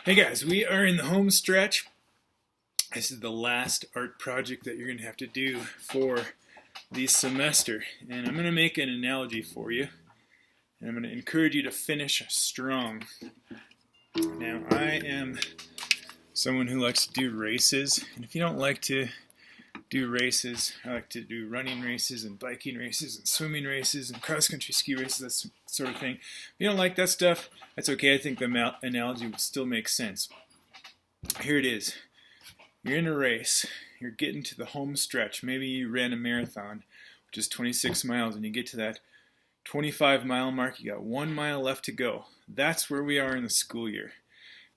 Hey guys, we are in the home stretch. This is the last art project that you're going to have to do for the semester. And I'm going to make an analogy for you. And I'm going to encourage you to finish strong. Now, I am someone who likes to do races. And if you don't like to do races, I like to do running races and biking races and swimming races and cross-country ski races, that sort of thing. If you don't like that stuff, that's okay. I think the analogy will still make sense. Here it is. You're in a race. You're getting to the home stretch. Maybe you ran a marathon, which is 26 miles, and you get to that 25-mile mark. You got 1 mile left to go. That's where we are in the school year.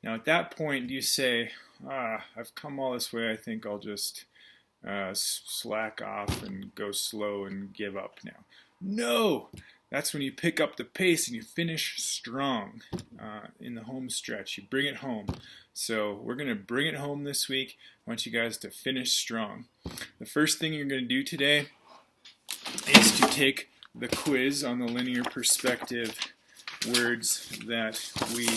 Now, at that point, do you say, I've come all this way, I think I'll just slack off and go slow and give up now? No! That's when you pick up the pace and you finish strong in the home stretch. You bring it home. So we're going to bring it home this week. I want you guys to finish strong. The first thing you're going to do today is to take the quiz on the linear perspective words that we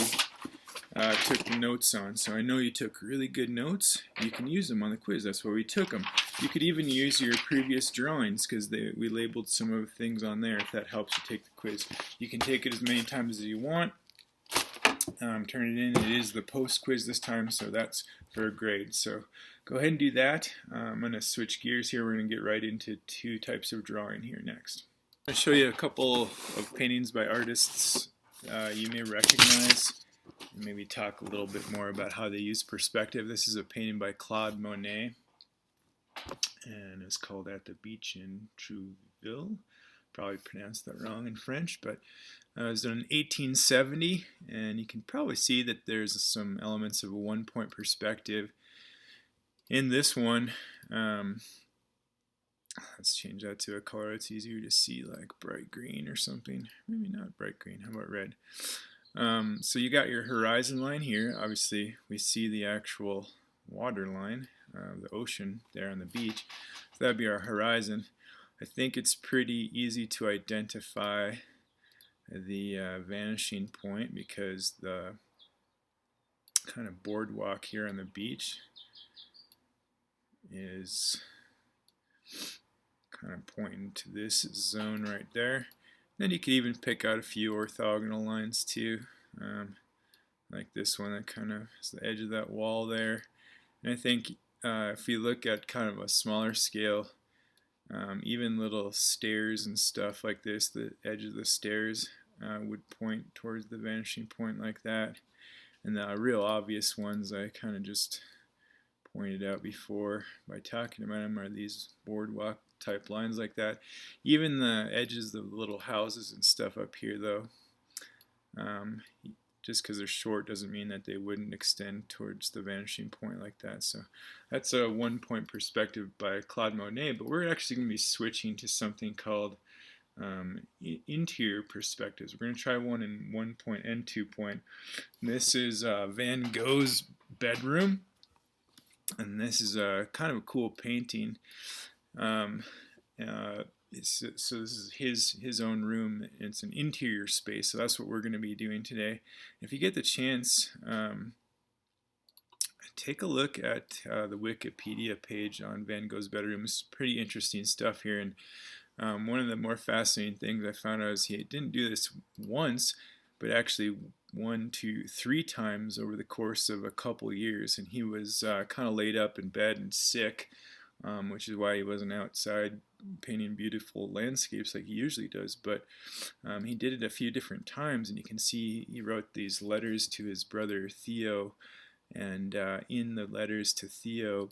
took notes on. So I know you took really good notes. You can use them on the quiz. That's why we took them. You could even use your previous drawings because we labeled some of the things on there if that helps you take the quiz. You can take it as many times as you want. Turn it in. It is the post quiz this time, so that's for a grade. So go ahead and do that. I'm going to switch gears here. We're going to get right into two types of drawing here next. I'm going to show you a couple of paintings by artists you may recognize. Maybe talk a little bit more about how they use perspective. This is a painting by Claude Monet, and it's called At the Beach in Trouville. Probably pronounced that wrong in French, but it was done in 1870, and you can probably see that there's some elements of a one-point perspective in this one. Let's change that to a color it's easier to see, like bright green or something. Maybe not bright green. How about red? So you got your horizon line here. Obviously, we see the actual water line, the ocean there on the beach. So that'd be our horizon. I think it's pretty easy to identify the vanishing point because the kind of boardwalk here on the beach is kind of pointing to this zone right there. Then you could even pick out a few orthogonal lines too, like this one that kind of is the edge of that wall there. And I think if you look at kind of a smaller scale, even little stairs and stuff like this, the edge of the stairs would point towards the vanishing point like that. And the real obvious ones I kind of just pointed out before by talking about them are these boardwalk type lines like that. Even the edges of the little houses and stuff up here though, just because they're short doesn't mean that they wouldn't extend towards the vanishing point like that. So that's a one-point perspective by Claude Monet, but we're actually going to be switching to something called interior perspectives. We're going to try one in 1 point and 2 point. This is Van Gogh's bedroom, and this is kind of a cool painting. So this is his own room. It's an interior space, so that's what we're going to be doing today. If you get the chance, take a look at the Wikipedia page on Van Gogh's bedroom. It's pretty interesting stuff here, and one of the more fascinating things I found out is he didn't do this once, but actually 1, 2, 3 times over the course of a couple years, and he was kind of laid up in bed and sick, which is why he wasn't outside painting beautiful landscapes like he usually does, but he did it a few different times, and you can see he wrote these letters to his brother Theo, and in the letters to Theo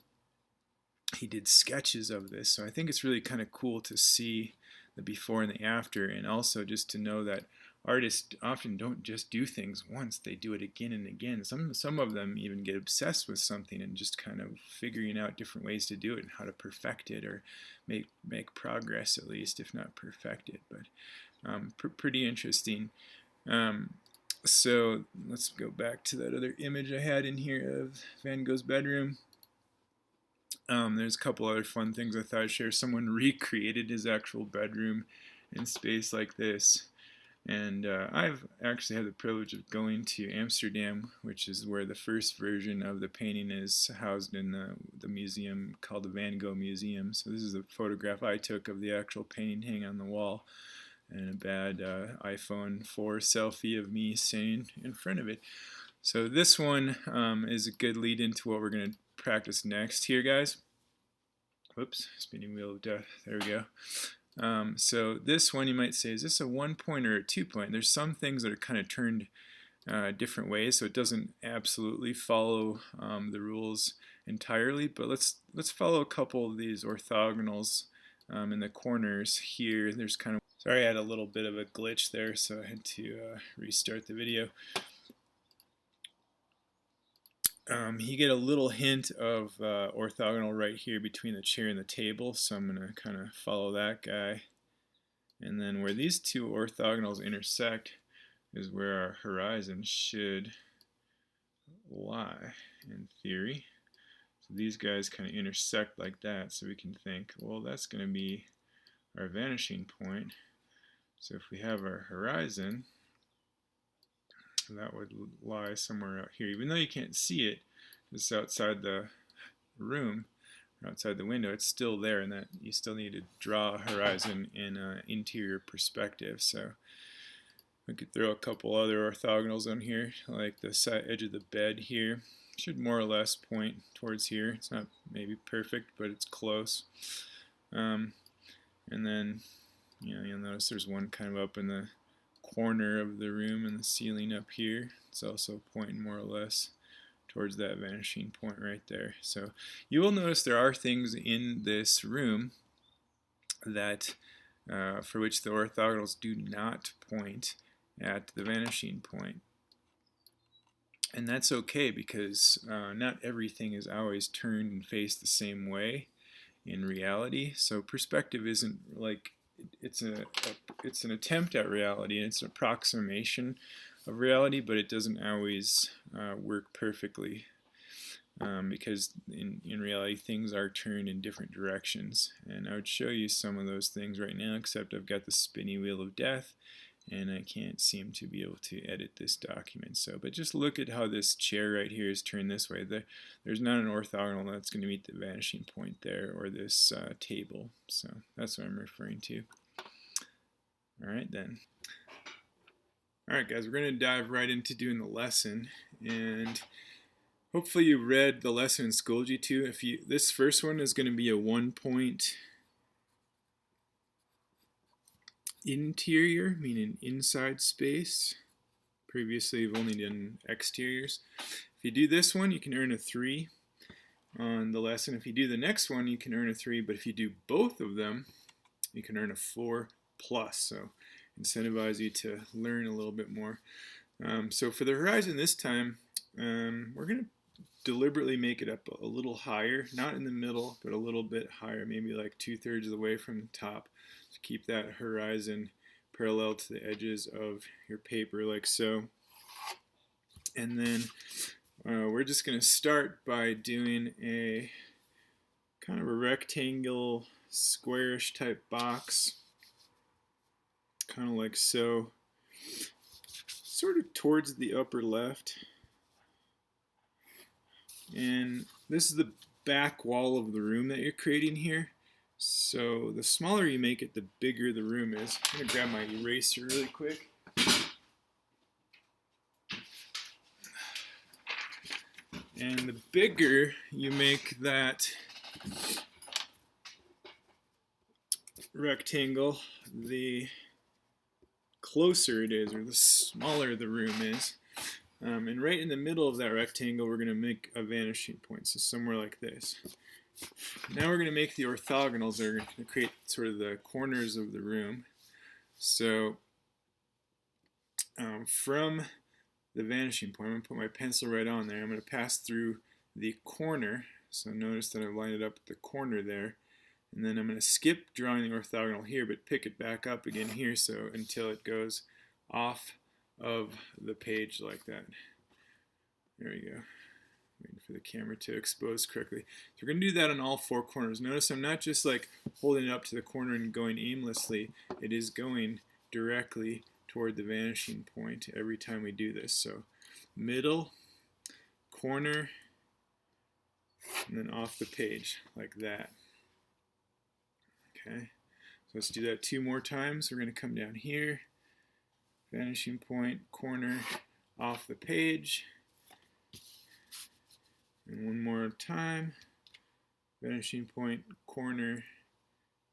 he did sketches of this. So I think it's really kind of cool to see the before and the after, and also just to know that artists often don't just do things once, they do it again and again. Some of them even get obsessed with something and just kind of figuring out different ways to do it and how to perfect it, or make progress at least, if not perfect it. But pretty interesting. So let's go back to that other image I had in here of Van Gogh's bedroom. There's a couple other fun things I thought I'd share. Someone recreated his actual bedroom in space like this. And I've actually had the privilege of going to Amsterdam, which is where the first version of the painting is housed in the museum called the Van Gogh Museum. So this is a photograph I took of the actual painting hanging on the wall, and a bad iPhone 4 selfie of me standing in front of it. So this one is a good lead into what we're going to practice next here, guys. Whoops, spinning wheel of death. There we go. So this one you might say, is this a 1 point or a 2 point? There's some things that are kind of turned different ways, so it doesn't absolutely follow the rules entirely, but let's follow a couple of these orthogonals in the corners here. There's kind of, sorry I had a little bit of a glitch there, so I had to restart the video. You get a little hint of orthogonal right here between the chair and the table, so I'm going to kind of follow that guy. And then where these two orthogonals intersect is where our horizon should lie in theory. So these guys kind of intersect like that, so we can think, well, that's going to be our vanishing point. So if we have our horizon, that would lie somewhere out here. Even though you can't see it just outside the room, outside the window, it's still there, and that you still need to draw a horizon in an interior perspective. So we could throw a couple other orthogonals on here, like the side edge of the bed here. Should more or less point towards here. It's not maybe perfect, but it's close. And then you'll notice there's one kind of up in the corner of the room and the ceiling up here. It's also pointing more or less towards that vanishing point right there. So you will notice there are things in this room that for which the orthogonals do not point at the vanishing point. And that's okay, because not everything is always turned and faced the same way in reality. So perspective isn't like, it's an attempt at reality, and it's an approximation of reality, but it doesn't always work perfectly, because in reality things are turned in different directions. And I would show you some of those things right now, except I've got the spinny wheel of death and I can't seem to be able to edit this document. So, but just look at how this chair right here is turned this way. There's not an orthogonal that's going to meet the vanishing point there, or this table. So that's what I'm referring to. Alright then. Alright guys, we're going to dive right into doing the lesson, and hopefully you read the lesson and schooled you to. This first one is going to be a 1 point interior, meaning inside space. Previously we've only done exteriors. If you do this one, you can earn a 3 on the lesson. If you do the next one, you can earn a 3, but if you do both of them, you can earn a 4 plus. So incentivize you to learn a little bit more. So for the horizon this time, we're going to deliberately make it up a little higher, not in the middle, but a little bit higher, maybe like 2/3 of the way from the top, to keep that horizon parallel to the edges of your paper, like so. And then we're just going to start by doing a kind of a rectangle, squarish type box, kind of like so, sort of towards the upper left. And this is the back wall of the room that you're creating here. So the smaller you make it, the bigger the room is. I'm going to grab my eraser really quick. And the bigger you make that rectangle, the closer it is, or the smaller the room is. And right in the middle of that rectangle, we're going to make a vanishing point, so somewhere like this. Now we're going to make the orthogonals that are going to create sort of the corners of the room. So from the vanishing point, I'm going to put my pencil right on there. I'm going to pass through the corner. So notice that I've lined it up at the corner there. And then I'm going to skip drawing the orthogonal here, but pick it back up again here, so until it goes off of the page like that. There we go. Waiting for the camera to expose correctly. So we're going to do that on all four corners. Notice I'm not just like holding it up to the corner and going aimlessly. It is going directly toward the vanishing point every time we do this. So middle, corner, and then off the page like that. Okay, so let's do that 2 more times. We're going to come down here, vanishing point, corner, off the page, and 1 more time, vanishing point, corner,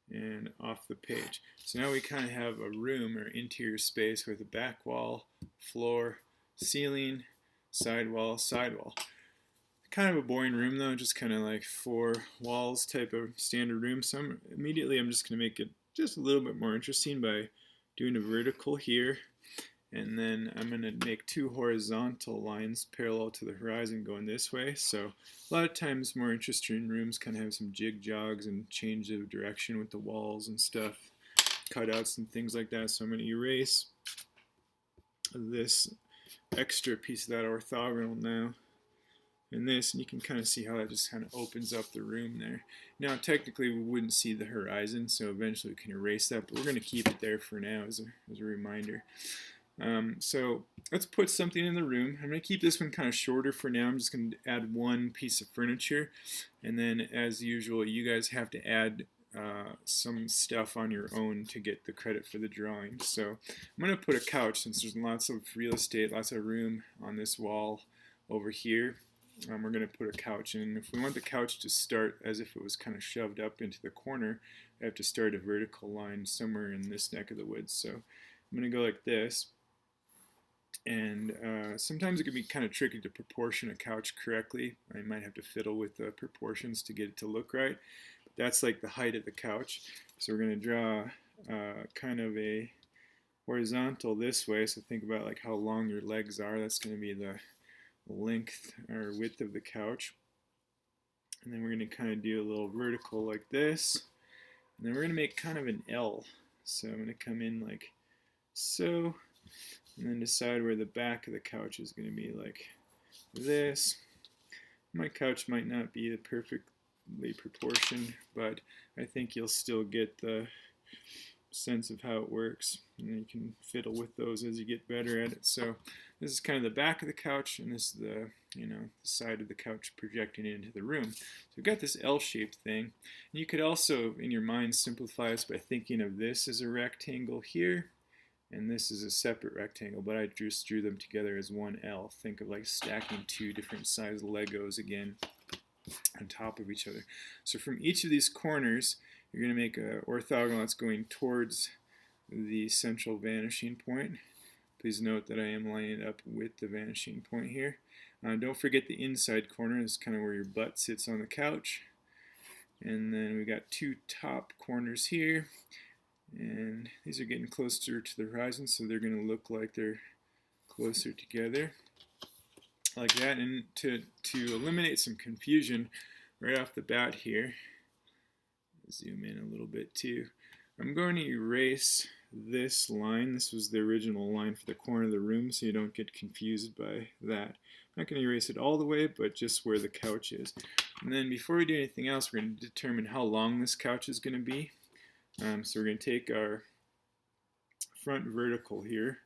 and off the page. So now we kind of have a room or interior space with a back wall, floor, ceiling, sidewall, sidewall. Kind of a boring room though, just kind of like 4 walls type of standard room. So immediately I'm just going to make it just a little bit more interesting by doing a vertical here, and then I'm going to make 2 horizontal lines parallel to the horizon going this way. So a lot of times more interesting rooms kind of have some jig jogs and change of direction with the walls and stuff, cutouts and things like that. So I'm going to erase this extra piece of that orthogonal now. And this, and you can kind of see how that just kind of opens up the room there. Now technically we wouldn't see the horizon, so eventually we can erase that, but we're going to keep it there for now as a reminder. So let's put something in the room. I'm going to keep this one kind of shorter for now. I'm just going to add 1 piece of furniture, and then as usual you guys have to add some stuff on your own to get the credit for the drawing. So I'm going to put a couch, since there's lots of real estate, lots of room on this wall over here. We're going to put a couch in. If we want the couch to start as if it was kind of shoved up into the corner, I have to start a vertical line somewhere in this neck of the woods. So I'm going to go like this. And sometimes it can be kind of tricky to proportion a couch correctly. I might have to fiddle with the proportions to get it to look right. But that's like the height of the couch. So we're going to draw kind of a horizontal this way. So think about like how long your legs are. That's going to be the length or width of the couch. And then we're going to kind of do a little vertical like this. And then we're going to make kind of an L. So I'm going to come in like so, and then decide where the back of the couch is going to be like this. My couch might not be perfectly proportioned, but I think you'll still get the sense of how it works, and you can fiddle with those as you get better at it. So this is kind of the back of the couch, and this is the the side of the couch projecting into the room. So we've got this L-shaped thing. And you could also in your mind simplify this by thinking of this as a rectangle here, and this is a separate rectangle, but I just drew them together as one L. Think of like stacking 2 different size Legos again on top of each other. So from each of these corners you're going to make an orthogonal that's going towards the central vanishing point. Please note that I am lining it up with the vanishing point here. Don't forget the inside corner is kind of where your butt sits on the couch. And then we got 2 top corners here. And these are getting closer to the horizon, so they're going to look like they're closer together. Like that. And to eliminate some confusion right off the bat here, zoom in a little bit too, I'm going to erase this line. This was the original line for the corner of the room, so you don't get confused by that. I'm not going to erase it all the way, but just where the couch is. And then before we do anything else, we're going to determine how long this couch is going to be. So we're going to take our front vertical here,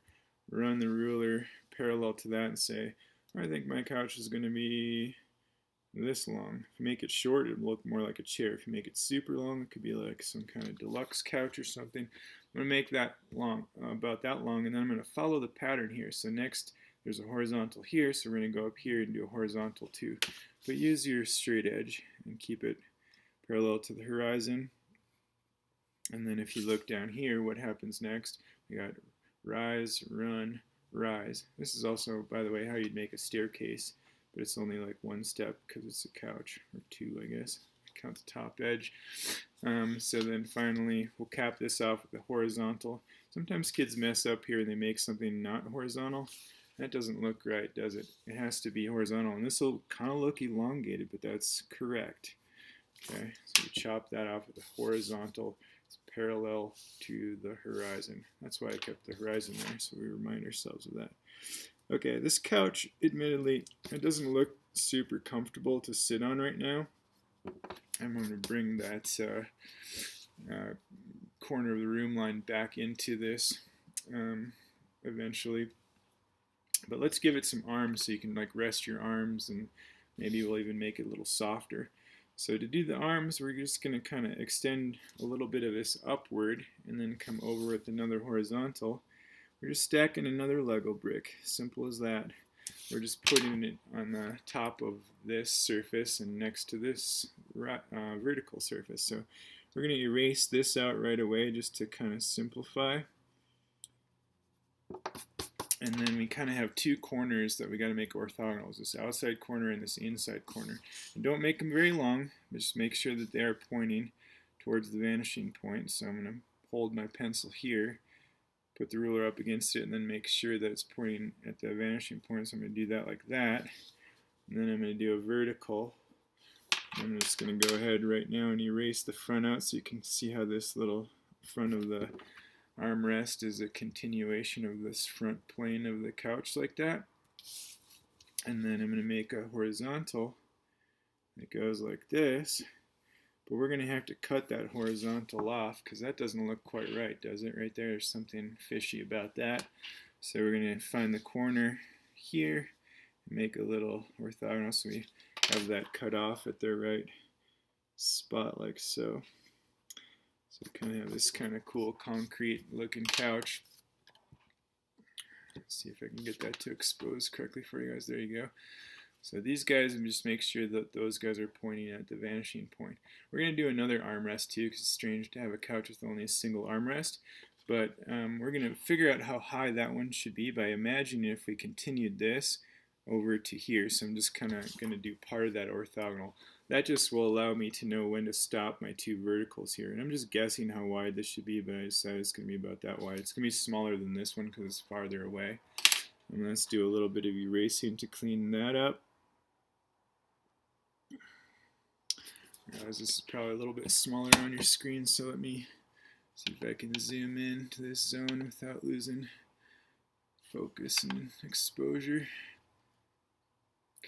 run the ruler parallel to that and say, I think my couch is going to be this long. If you make it short, it will look more like a chair. If you make it super long, it could be like some kind of deluxe couch or something. I'm going to make that long, about that long, and then I'm going to follow the pattern here. So next, there's a horizontal here, so we're going to go up here and do a horizontal too. But use your straight edge and keep it parallel to the horizon. And then if you look down here, what happens next? We got rise, run, rise. This is also, by the way, how you'd make a staircase, but it's only like 1 step because it's a couch, or 2, I guess. Count the top edge. So then finally, we'll cap this off with the horizontal. Sometimes kids mess up here and they make something not horizontal. That doesn't look right, does it? It has to be horizontal, and this will kind of look elongated, but that's correct. Okay, so we chop that off with the horizontal. It's parallel to the horizon. That's why I kept the horizon there, so we remind ourselves of that. Okay, this couch, admittedly, it doesn't look super comfortable to sit on right now. I'm going to bring that corner of the room line back into this eventually. But let's give it some arms so you can like rest your arms, and maybe we'll even make it a little softer. So to do the arms, we're just going to kind of extend a little bit of this upward and then come over with another horizontal. We're just stacking another Lego brick, simple as that. We're just putting it on the top of this surface and next to this vertical surface. So we're going to erase this out right away just to kind of simplify. And then we kind of have two corners that we got to make orthogonals, this outside corner and this inside corner. And don't make them very long, but just make sure that they are pointing towards the vanishing point. So I'm going to hold my pencil here, put the ruler up against it, and then make sure that it's pointing at the vanishing point. So I'm going to do that like that. And then I'm going to do a vertical. I'm just going to go ahead right now and erase the front out so you can see how this little front of the armrest is a continuation of this front plane of the couch like that. And then I'm going to make a horizontal that goes like this. But we're going to have to cut that horizontal off because that doesn't look quite right, does it? Right there, there's something fishy about that. So we're going to find the corner here and make a little orthogonal so we have that cut off at the right spot like so. So we kind of have this kind of cool concrete looking couch. Let's see if I can get that to expose correctly for you guys. There you go. So these guys, and just make sure that those guys are pointing at the vanishing point. We're going to do another armrest too, because it's strange to have a couch with only a single armrest. But we're going to figure out how high that one should be by imagining if we continued this over to here. So I'm just kind of going to do part of that orthogonal. That just will allow me to know when to stop my two verticals here. And I'm just guessing how wide this should be, but I decided it's going to be about that wide. It's going to be smaller than this one because it's farther away. And let's do a little bit of erasing to clean that up. Guys, this is probably a little bit smaller on your screen, so let me see if I can zoom in to this zone without losing focus and exposure.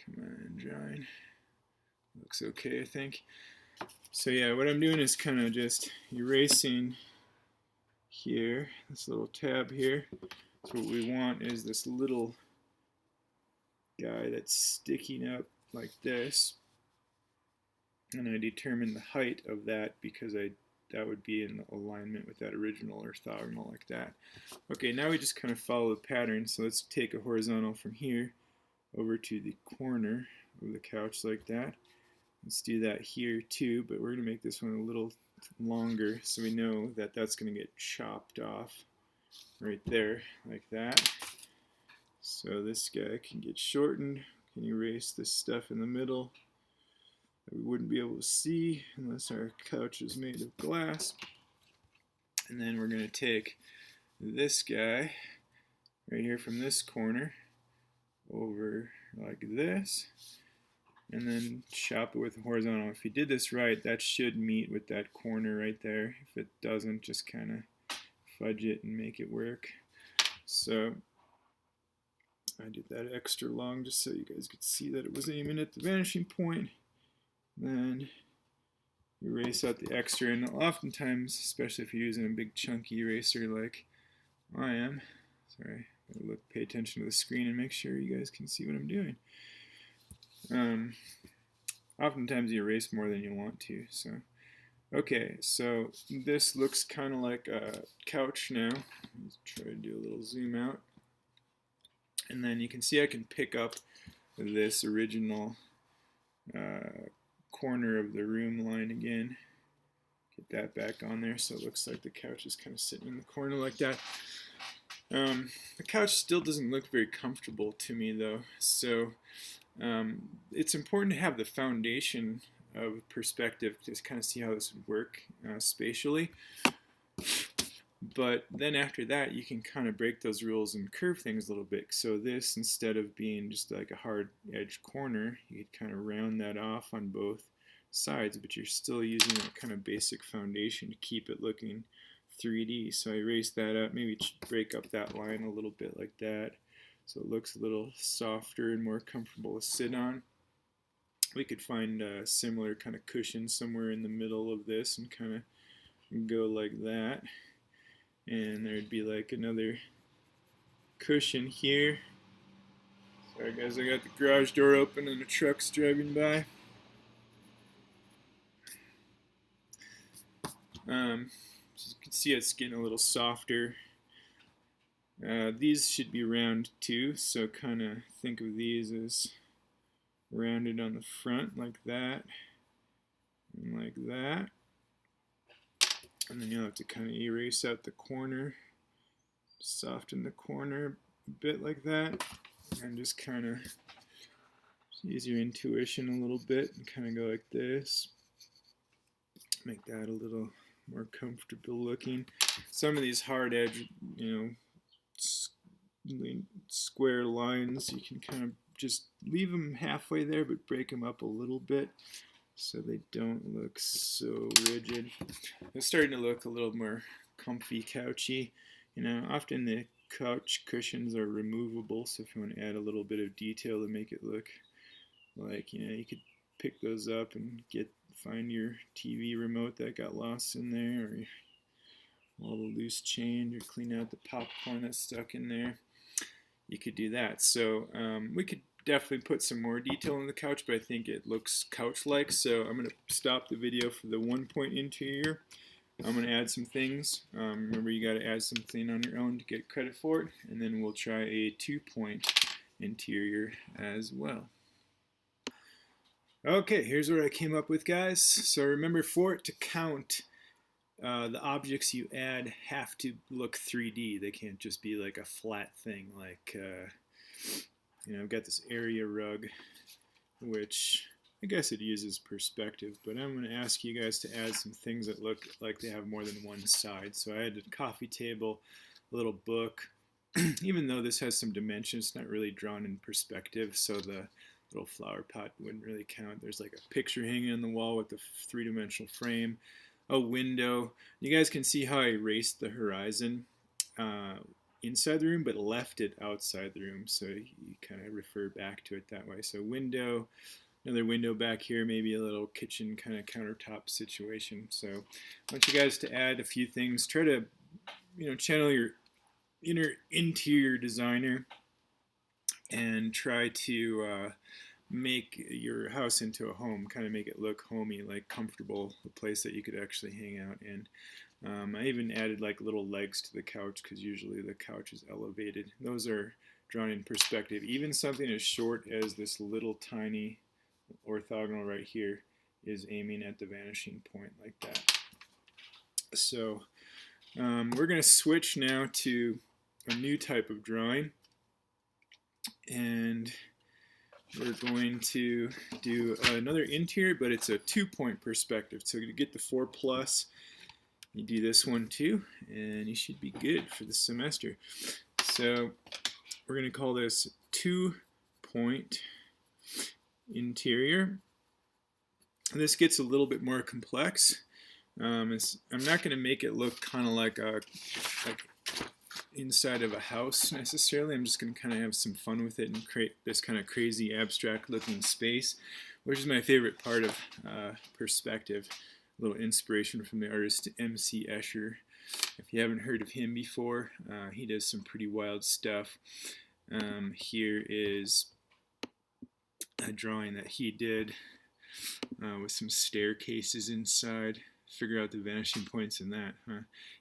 Come on, drawing. Looks okay, I think. So yeah, what I'm doing is kind of just erasing here, this little tab here. So what we want is this little guy that's sticking up like this. And I determine the height of that because that would be in alignment with that original orthogonal like that. Okay, now we just kind of follow the pattern. So let's take a horizontal from here over to the corner of the couch like that. Let's do that here too, but we're going to make this one a little longer so we know that that's going to get chopped off right there like that. So this guy can get shortened, can erase this stuff in the middle that we wouldn't be able to see unless our couch is made of glass. And then we're going to take this guy right here from this corner over like this, and then chop it with a horizontal. If you did this right, that should meet with that corner right there. If it doesn't, just kind of fudge it and make it work. So I did that extra long just so you guys could see that it was aiming at the vanishing point. Then erase out the extra, and oftentimes, especially if you're using a big chunky eraser like I am, sorry, pay attention to the screen and make sure you guys can see what I'm doing. Oftentimes you erase more than you want to. So, okay, so this looks kind of like a couch now. Let's try to do a little zoom out. And then you can see I can pick up this original corner of the room line again. Get that back on there so it looks like the couch is kind of sitting in the corner like that. The couch still doesn't look very comfortable to me though, so it's important to have the foundation of perspective to kind of see how this would work spatially. But then after that, you can kind of break those rules and curve things a little bit. So this, instead of being just like a hard edge corner, you could kind of round that off on both sides, but you're still using that kind of basic foundation to keep it looking 3D. So I erase that up, maybe break up that line a little bit like that, so it looks a little softer and more comfortable to sit on. we could find a similar kind of cushion somewhere in the middle of this and kind of go like that. And there'd be like another cushion here. Sorry guys, I got the garage door open and a truck's driving by. So you can see it's getting a little softer. These should be round too, so kind of think of these as rounded on the front like that and like that. And then you'll have to kind of erase out the corner, soften the corner a bit like that, and just kind of use your intuition a little bit and kind of go like this. Make that a little more comfortable looking. Some of these hard edge, square lines, you can kind of just leave them halfway there, but break them up a little bit so they don't look so rigid. They're starting to look a little more comfy, couchy. Often the couch cushions are removable, so if you want to add a little bit of detail to make it look like, you could pick those up and find your TV remote that got lost in there, or all the loose change, or clean out the popcorn that's stuck in there. You could do that. So we could definitely put some more detail on the couch, but I think it looks couch-like. So I'm going to stop the video for the 1-point interior. I'm going to add some things. Remember, you got to add something on your own to get credit for it, and then we'll try a 2-point interior as well. Okay, here's what I came up with, guys. So remember, for it to count, the objects you add have to look 3D. They can't just be like a flat thing. Like, I've got this area rug, which I guess it uses perspective, but I'm going to ask you guys to add some things that look like they have more than one side. So I added a coffee table, a little book. Even though this has some dimensions, it's not really drawn in perspective, so the little flower pot wouldn't really count. There's like a picture hanging on the wall with the 3-dimensional frame, a window. You guys can see how I erased the horizon inside the room, but left it outside the room, so you kind of refer back to it that way. So window, another window back here, maybe a little kitchen kind of countertop situation. So I want you guys to add a few things. Try to, channel your inner interior designer and try to make your house into a home, kind of make it look homey, like comfortable, a place that you could actually hang out in. I even added like little legs to the couch, because usually the couch is elevated. Those are drawn in perspective. Even something as short as this little tiny orthogonal right here is aiming at the vanishing point like that. So we're going to switch now to a new type of drawing, and we're going to do another interior, but it's a 2-point perspective. So to get the 4+, you do this one too, and you should be good for the semester. So we're going to call this 2-point interior. This gets a little bit more complex. I'm not going to make it look kind of like inside of a house necessarily. I'm just going to kind of have some fun with it and create this kind of crazy abstract looking space, which is my favorite part of perspective. A little inspiration from the artist M.C. Escher. If you haven't heard of him before, he does some pretty wild stuff. Here is a drawing that he did with some staircases inside. Figure out the vanishing points in that.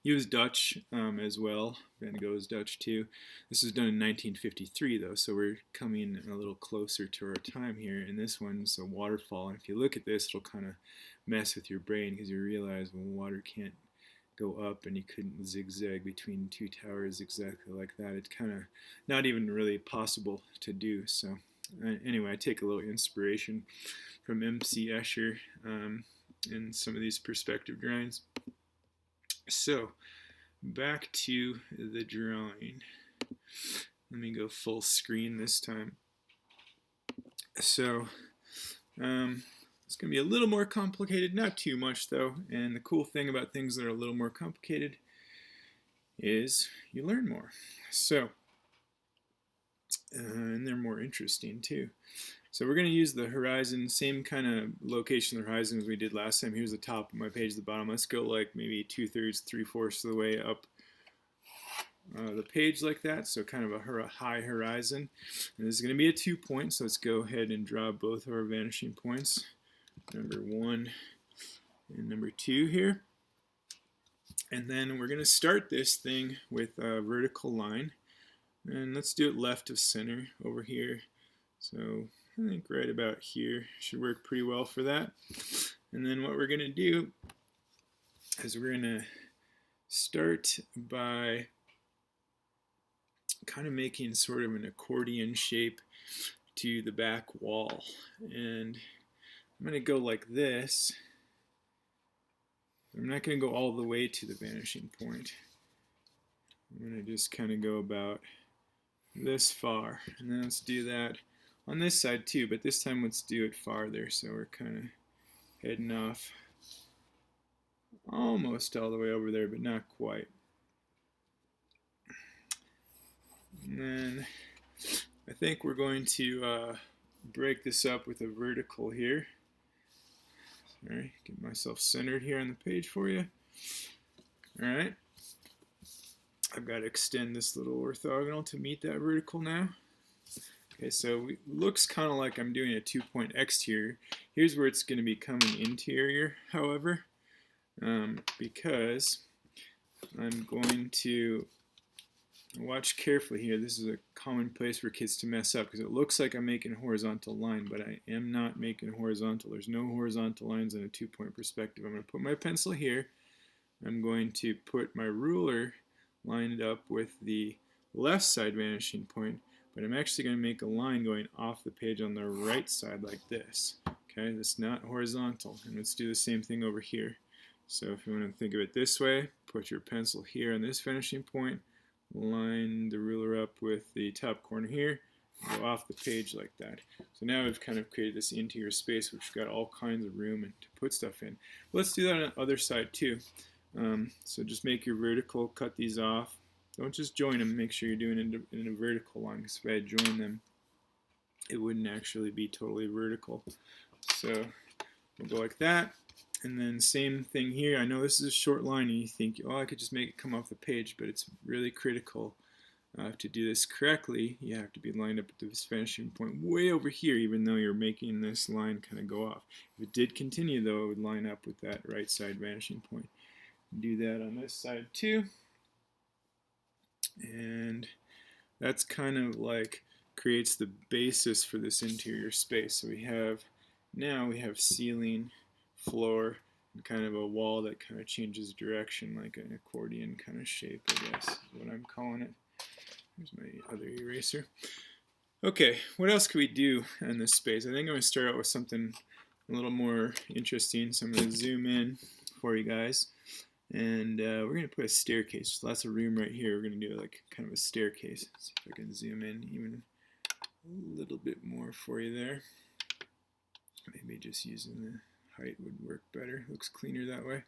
He was Dutch as well. Van Gogh is Dutch too. This was done in 1953 though, so we're coming a little closer to our time here. And this one's a waterfall. And if you look at this, it'll kind of mess with your brain, because you realize, well, water can't go up, and you couldn't zigzag between two towers exactly like that. It's kind of not even really possible to do. So anyway, I take a little inspiration from M.C. Escher in some of these perspective drawings. So back to the drawing. Let me go full screen this time. So it's going to be a little more complicated, not too much though, and the cool thing about things that are a little more complicated is you learn more. So and they're more interesting too. So we're going to use the horizon, same kind of location of the horizon as we did last time. Here's the top of my page, the bottom. Let's go like maybe 2/3, 3/4 of the way up the page like that, so kind of a high horizon. And this is going to be a 2-point, so let's go ahead and draw both of our vanishing points, number 1 and number 2 here. And then we're going to start this thing with a vertical line, and let's do it left of center over here. So I think right about here should work pretty well for that. And then what we're going to do is we're going to start by kind of making sort of an accordion shape to the back wall. And I'm going to go like this. I'm not going to go all the way to the vanishing point. I'm going to just kind of go about this far. And then let's do that on this side too, but this time let's do it farther, so we're kind of heading off almost all the way over there, but not quite. And then I think we're going to break this up with a vertical here. Sorry, get myself centered here on the page for you. Alright, I've got to extend this little orthogonal to meet that vertical now. Okay, so it looks kind of like I'm doing a 2-point exterior. Here's where it's going to become an interior, however, because I'm going to watch carefully here. This is a common place for kids to mess up because it looks like I'm making a horizontal line, but I am not making horizontal. There's no horizontal lines in a 2-point perspective. I'm going to put my pencil here. I'm going to put my ruler lined up with the left side vanishing point, but I'm actually going to make a line going off the page on the right side like this. Okay, that's not horizontal. And let's do the same thing over here. So if you want to think of it this way, put your pencil here on this vanishing point, line the ruler up with the top corner here, go off the page like that. So now we've kind of created this interior space which got all kinds of room to put stuff in. Let's do that on the other side too. So just make your vertical, cut these off. Don't just join them, make sure you're doing it in a vertical line, because if I join them, it wouldn't actually be totally vertical. So we'll go like that. And then same thing here. I know this is a short line and you think, oh, I could just make it come off the page, but it's really critical to do this correctly. You have to be lined up at this vanishing point way over here, even though you're making this line kind of go off. If it did continue, though, it would line up with that right side vanishing point. Do that on this side too. And that's kind of like creates the basis for this interior space. So now we have ceiling, floor, and kind of a wall that kind of changes direction, like an accordion kind of shape, I guess is what I'm calling it. Here's my other eraser. Okay, what else could we do in this space? I think I'm going to start out with something a little more interesting. So I'm going to zoom in for you guys. And we're going to put a staircase. Lots of room right here. We're going to do like kind of a staircase. Let's see if I can zoom in even a little bit more for you there. Maybe just using the height would work better. Looks cleaner that way.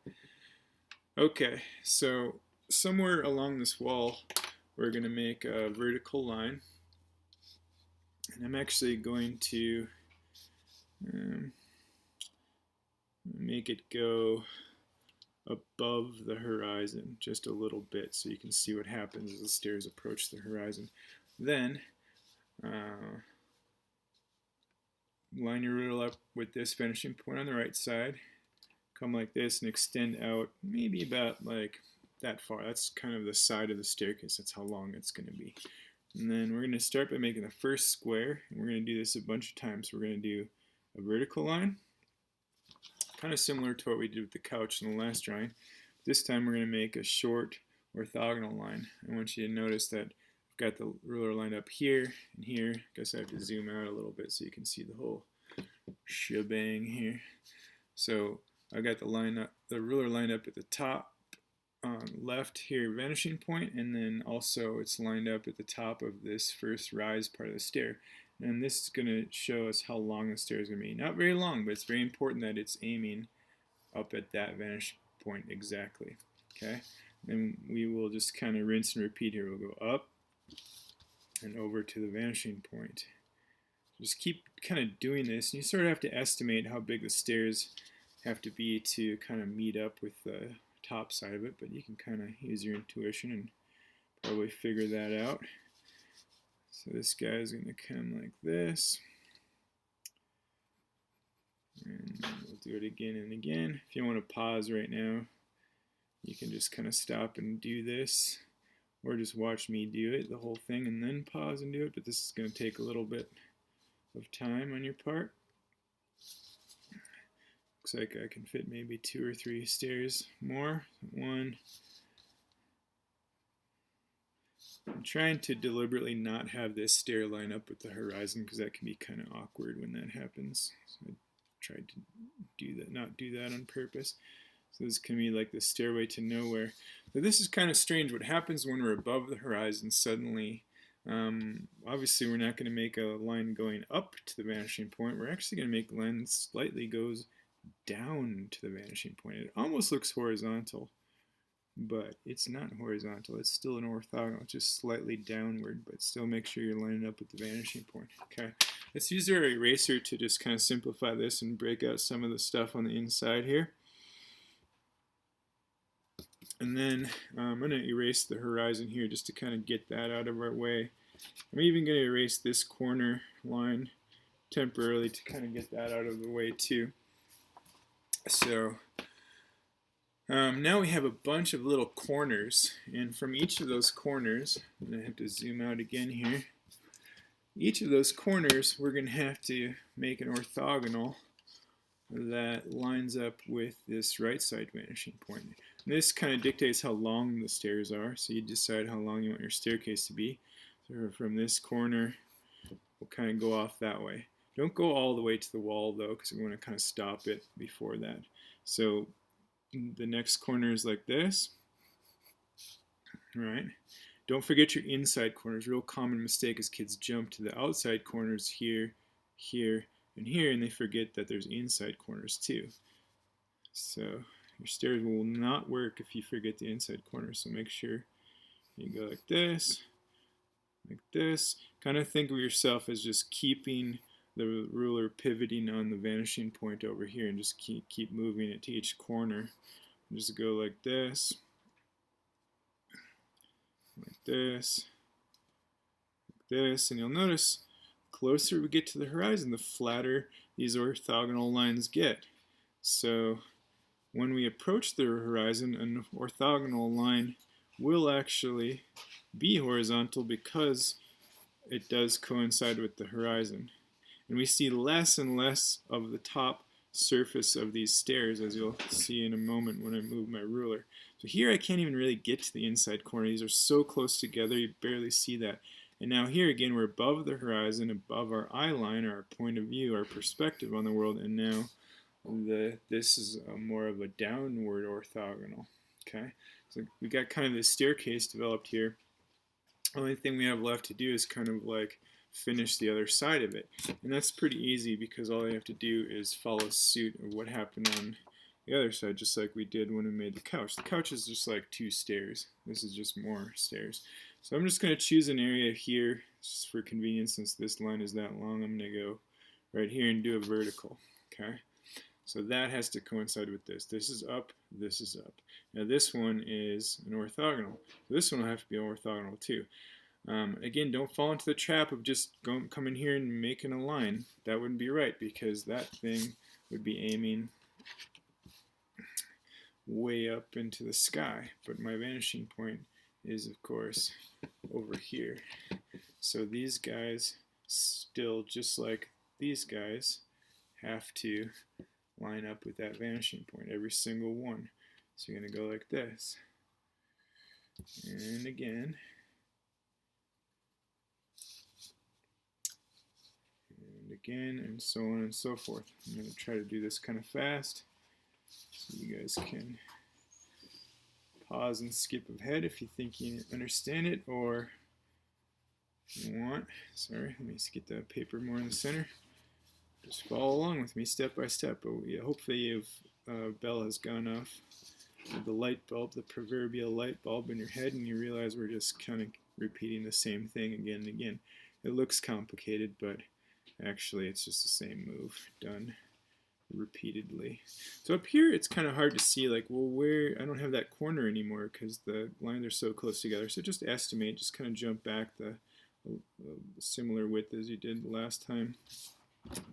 Okay, so somewhere along this wall, we're going to make a vertical line. And I'm actually going to make it go above the horizon just a little bit so you can see what happens as the stairs approach the horizon. Then line your ruler up with this finishing point on the right side, come like this and extend out maybe about like that far. That's kind of the side of the staircase. That's how long it's going to be. And then we're going to start by making the first square, and we're going to do this a bunch of times. So we're going to do a vertical line, kind of similar to what we did with the couch in the last drawing. This time we're going to make a short orthogonal line. I want you to notice that I've got the ruler lined up here and here. I guess I have to zoom out a little bit so you can see the whole shebang here. So I've got the ruler lined up at the top left here vanishing point, and then also it's lined up at the top of this first rise part of the stair. And this is going to show us how long the stair is going to be. Not very long, but it's very important that it's aiming up at that vanishing point exactly. Okay, and we will just kind of rinse and repeat here. We'll go up and over to the vanishing point. Just keep kind of doing this, and you sort of have to estimate how big the stairs have to be to kind of meet up with the top side of it, but you can kind of use your intuition and probably figure that out. So this guy is going to come like this, and we'll do it again and again. If you want to pause right now, you can just kind of stop and do this, or just watch me do it, the whole thing, and then pause and do it, but this is going to take a little bit of time on your part. Looks like I can fit maybe 2 or 3 stairs more. 1. I'm trying to deliberately not have this stair line up with the horizon because that can be kind of awkward when that happens. So I tried to do that, not do that on purpose. So this can be like the stairway to nowhere. So this is kind of strange. What happens when we're above the horizon suddenly? Obviously we're not going to make a line going up to the vanishing point. We're actually going to make a line that slightly goes down to the vanishing point. It almost looks horizontal, but it's not horizontal. It's still an orthogonal, just slightly downward, but still make sure you're lining up with the vanishing point. Okay, let's use our eraser to just kind of simplify this and break out some of the stuff on the inside here. And then I'm going to erase the horizon here just to kind of get that out of our way. I'm even going to erase this corner line temporarily to kind of get that out of the way too. So now we have a bunch of little corners, and from each of those corners, I'm going to have to zoom out again here. Each of those corners we're going to have to make an orthogonal that lines up with this right side vanishing point. And this kind of dictates how long the stairs are, so you decide how long you want your staircase to be. So from this corner, we'll kind of go off that way. Don't go all the way to the wall though, because we want to kind of stop it before that. So the next corner is like this. All right. Don't forget your inside corners. Real common mistake is kids jump to the outside corners here, here, and here, and they forget that there's inside corners too. So your stairs will not work if you forget the inside corners. So make sure you go like this, like this. Kind of think of yourself as just keeping the ruler pivoting on the vanishing point over here, and just keep moving it to each corner. Just go like this, like this, like this, and you'll notice the closer we get to the horizon, the flatter these orthogonal lines get. So when we approach the horizon, an orthogonal line will actually be horizontal because it does coincide with the horizon. And we see less and less of the top surface of these stairs, as you'll see in a moment when I move my ruler. So here I can't even really get to the inside corner. These are so close together you barely see that. And now here again we're above the horizon, above our eye line, our point of view, our perspective on the world, and now this is more of a downward orthogonal. Okay, so we got kind of this staircase developed here. Only thing we have left to do is kind of like finish the other side of it, and that's pretty easy because all you have to do is follow suit of what happened on the other side, just like we did when we made the couch. The couch is just like 2 stairs. This is just more stairs. So I'm just going to choose an area here just for convenience. Since this line is that long, I'm going to go right here and do a vertical. Okay, so that has to coincide with this. This is up, this is up. Now this one is an orthogonal. So this one will have to be orthogonal too. Again, don't fall into the trap of just coming here and making a line. That wouldn't be right, because that thing would be aiming way up into the sky. But my vanishing point is, of course, over here. So these guys still, just like these guys, have to line up with that vanishing point, every single one. So you're going to go like this. And again. Again, and so on and so forth. I'm going to try to do this kind of fast so you guys can pause and skip ahead if you think you understand it, or if you want. Sorry, let me just get the paper more in the center. Just follow along with me step by step. But yeah, hopefully bell has gone off the light bulb, the proverbial light bulb in your head, and you realize we're just kind of repeating the same thing again and again. It looks complicated, but actually it's just the same move done repeatedly. So up here it's kind of hard to see, like, well, where, I don't have that corner anymore because the lines are so close together. So just estimate, just kind of jump back the similar width as you did the last time.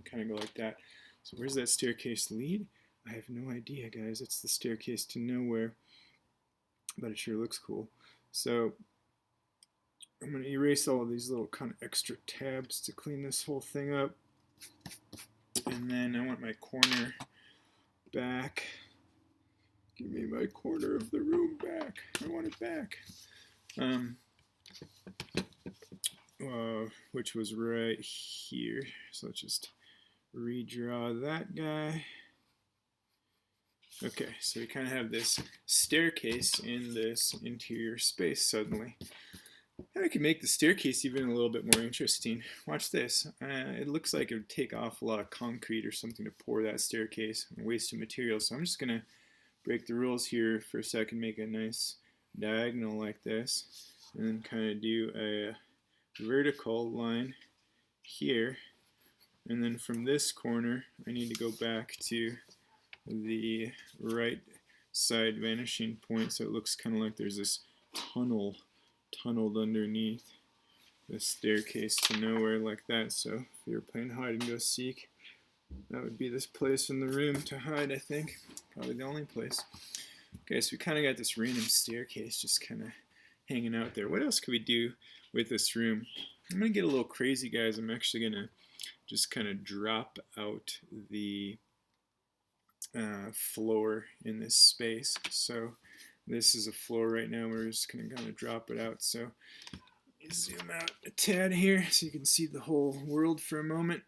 Kind of go like that. So where's that staircase lead? I have no idea, guys. It's the staircase to nowhere, but it sure looks cool. So I'm going to erase all of these little kind of extra tabs to clean this whole thing up. And then I want my corner back. Give me my corner of the room back. I want it back. Which was right here. So let's just redraw that guy. Okay, so we kind of have this staircase in this interior space suddenly. And I can make the staircase even a little bit more interesting. Watch this. It looks like it would take off a lot of concrete or something to pour that staircase and waste of material. So I'm just going to break the rules here for a second, make a nice diagonal like this, and then kind of do a vertical line here. And then from this corner, I need to go back to the right side vanishing point, so it looks kind of like there's this tunneled underneath the staircase to nowhere like that. So if you're playing hide and go seek, that would be this place in the room to hide, I think. Probably the only place. Okay, so we kind of got this random staircase just kind of hanging out there. What else could we do with this room? I'm going to get a little crazy, guys. I'm actually going to just kind of drop out the floor in this space. So this is a floor right now. We're just going to kind of drop it out. So zoom out a tad here so you can see the whole world for a moment.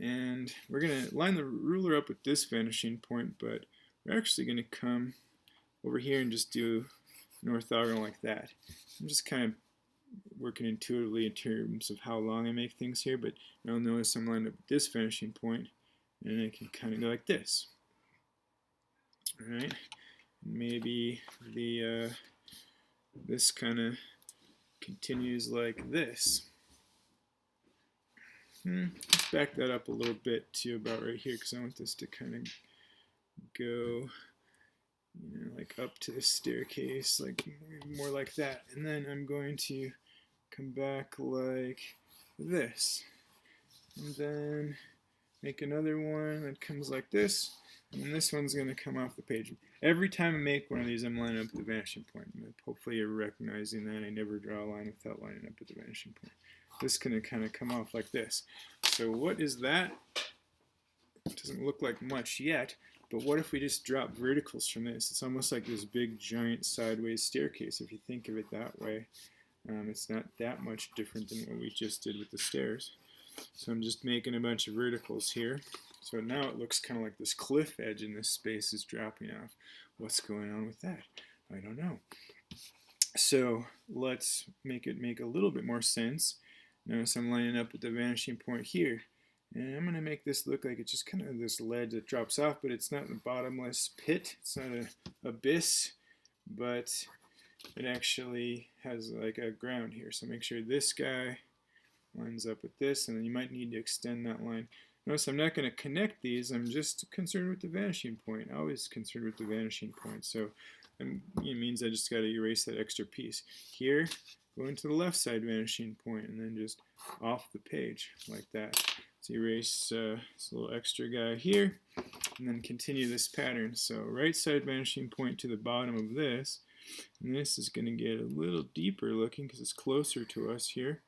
And we're going to line the ruler up with this vanishing point, but we're actually going to come over here and just do an orthogonal like that. I'm just kind of working intuitively in terms of how long I make things here, but you'll notice I'm lined up with this vanishing point, and I can kind of go like this. Alright, maybe the this kind of continues like this. Let's back that up a little bit to about right here, because I want this to kind of go, like up to the staircase, like more like that. And then I'm going to come back like this, and then make another one that comes like this, and this one's going to come off the page. Every time I make one of these, I'm lining up with the vanishing point. Hopefully you're recognizing that I never draw a line without lining up with the vanishing point. This is going to kind of come off like this. So what is that? It doesn't look like much yet, but what if we just drop verticals from this? It's almost like this big giant sideways staircase if you think of it that way. It's not that much different than what we just did with the stairs. So I'm just making a bunch of verticals here. So now it looks kind of like this cliff edge in this space is dropping off. What's going on with that? I don't know. So let's make it make a little bit more sense. Notice I'm lining up with the vanishing point here. And I'm going to make this look like it's just kind of this ledge that drops off, but it's not a bottomless pit. It's not an abyss, but it actually has like a ground here. So make sure this guy lines up with this, and then you might need to extend that line. Notice I'm not going to connect these. I'm just concerned with the vanishing point. Always concerned with the vanishing point. So it means I just got to erase that extra piece. Here, go into the left side vanishing point, and then just off the page like that. So erase this little extra guy here, and then continue this pattern. So right side vanishing point to the bottom of this, and this is going to get a little deeper looking because it's closer to us here,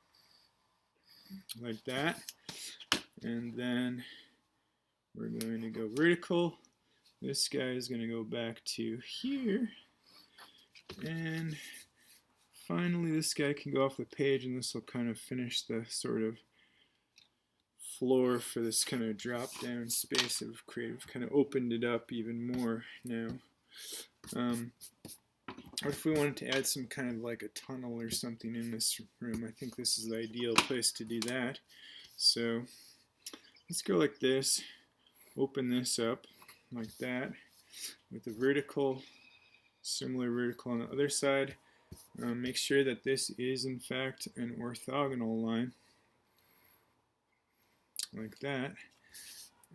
like that. And then we're going to go vertical. This guy is going to go back to here, and finally this guy can go off the page, and this will kind of finish the sort of floor for this kind of drop down space of creative. Kind of opened it up even more now. What if we wanted to add some kind of like a tunnel or something in this room? I think this is the ideal place to do that. So let's go like this, open this up like that, with the vertical, similar vertical on the other side. Make sure that this is in fact an orthogonal line, like that.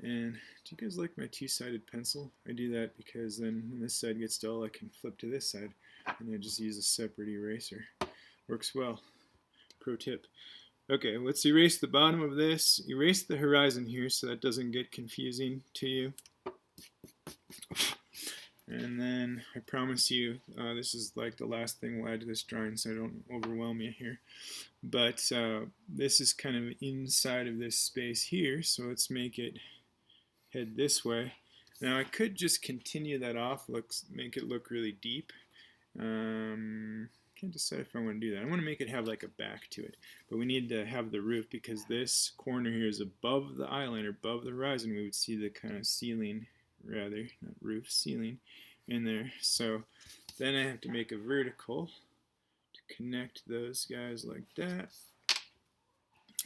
And do you guys like my two-sided pencil? I do that because then when this side gets dull, I can flip to this side, and I just use a separate eraser. Works well. Pro tip. Okay, let's erase the bottom of this. Erase the horizon here so that doesn't get confusing to you. And then I promise you, this is like the last thing we'll add to this drawing so I don't overwhelm you here. But this is kind of inside of this space here, so let's make it head this way. Now I could just continue that off, make it look really deep. Can't decide if I want to do that. I want to make it have like a back to it, but we need to have the roof because this corner here is above the eyeline or above the horizon. We would see the kind of ceiling, rather, not roof, ceiling in there. So then I have to make a vertical to connect those guys like that.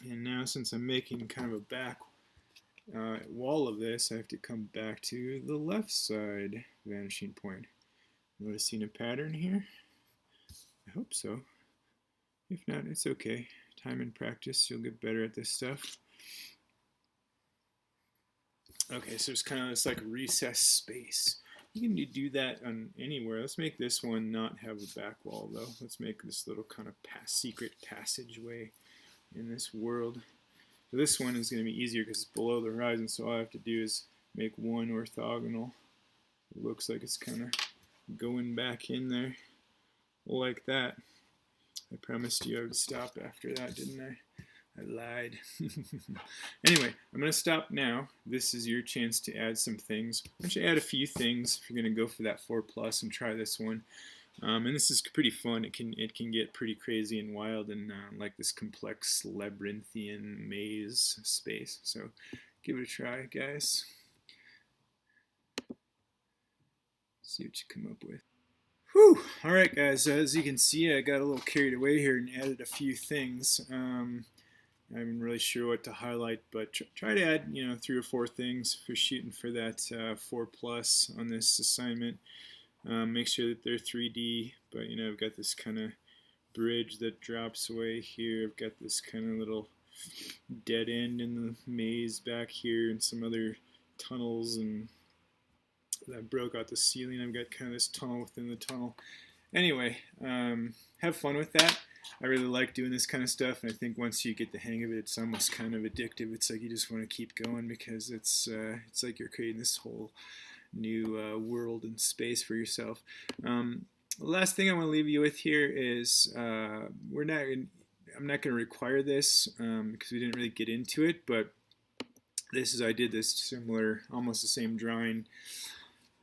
And now since I'm making kind of a back wall of this, I have to come back to the left side vanishing point. Noticing a pattern here? I hope so. If not, it's okay. Time and practice, you'll get better at this stuff. Okay, so it's kind of this like recessed space. You can do that on anywhere. Let's make this one not have a back wall though. Let's make this little kind of secret passageway in this world. So this one is going to be easier because it's below the horizon, so all I have to do is make one orthogonal. It looks like it's kind of going back in there like that. I promised you I would stop after that, didn't I? I lied. Anyway, I'm going to stop now. This is your chance to add some things. Why don't you add a few things if you're going to go for that 4+ and try this one. And this is pretty fun. It can get pretty crazy and wild and like this complex labyrinthian maze space. So give it a try, guys. See what you come up with. Whew! Alright guys, as you can see I got a little carried away here and added a few things. I'm really sure what to highlight, but try to add 3 or 4 things if you're shooting for that 4+ on this assignment. Make sure that they're 3D, but I've got this kind of bridge that drops away here. I've got this kind of little dead end in the maze back here and some other tunnels and that broke out the ceiling. I've got kind of this tunnel within the tunnel. Anyway, have fun with that. I really like doing this kind of stuff, and I think once you get the hang of it, it's almost kind of addictive. It's like you just want to keep going because it's like you're creating this whole new world and space for yourself. The last thing I want to leave you with here is I'm not going to require this because we didn't really get into it, but I did this similar, almost the same drawing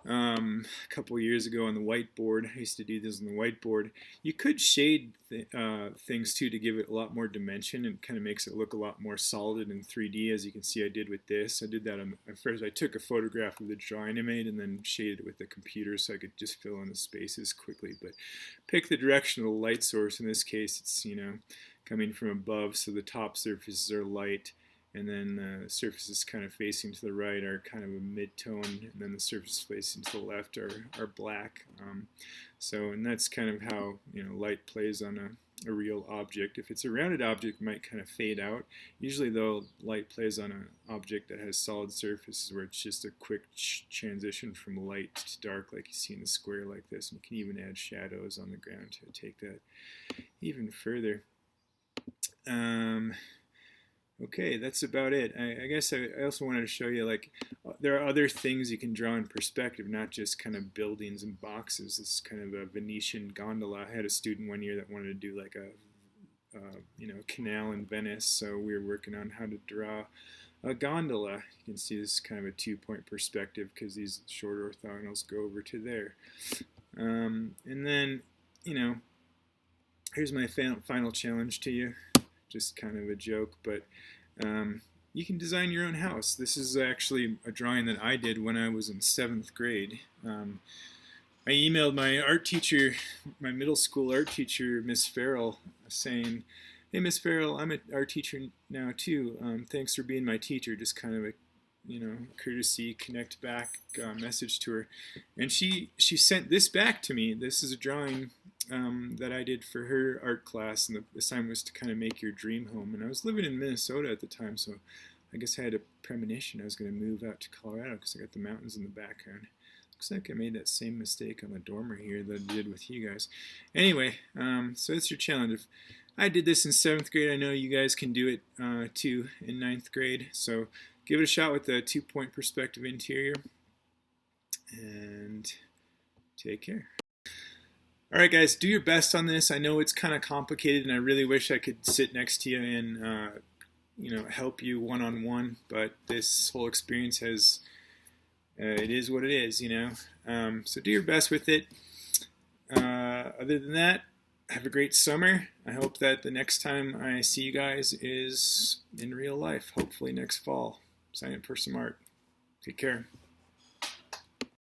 a couple years ago on the whiteboard. I used to do this on the whiteboard. You could shade things too to give it a lot more dimension and kind of makes it look a lot more solid in 3D, as you can see I did with this. I did that first. I took a photograph of the drawing I made and then shaded it with the computer so I could just fill in the spaces quickly. But pick the direction of the light source. In this case, it's coming from above, so the top surfaces are light. And then the surfaces kind of facing to the right are kind of a mid-tone, and then the surfaces facing to the left are black. And that's kind of how light plays on a real object. If it's a rounded object, it might kind of fade out. Usually, though, light plays on an object that has solid surfaces where it's just a quick transition from light to dark, like you see in the square like this. And you can even add shadows on the ground to take that even further. Okay, that's about it. I guess I also wanted to show you, there are other things you can draw in perspective, not just kind of buildings and boxes. It's kind of a Venetian gondola. I had a student one year that wanted to do like a canal in Venice, so we were working on how to draw a gondola. You can see this is kind of a 2-point perspective because these short orthogonals go over to there. And then, here's my final challenge to you. Just kind of a joke, but you can design your own house. This is actually a drawing that I did when I was in 7th grade. I emailed my art teacher, my middle school art teacher, Miss Farrell, saying, "Hey, Miss Farrell, I'm an art teacher now too. Thanks for being my teacher." Just kind of courtesy connect back message to her, and she sent this back to me. This is a drawing that I did for her art class, and the assignment was to kind of make your dream home. And I was living in Minnesota at the time, so I guess I had a premonition I was going to move out to Colorado because I got the mountains in the background. Looks like I made that same mistake on the dormer here that I did with you guys. Anyway, so it's your challenge. If I did this in 7th grade, I know you guys can do it too in 9th grade. So give it a shot with the 2-point perspective interior, and take care. Alright guys, do your best on this. I know it's kind of complicated, and I really wish I could sit next to you and help you one-on-one, but this whole experience has it is what it is, so do your best with it. Other than that, have a great summer. I hope that the next time I see you guys is in real life, hopefully next fall. Sign up for some art. Take care.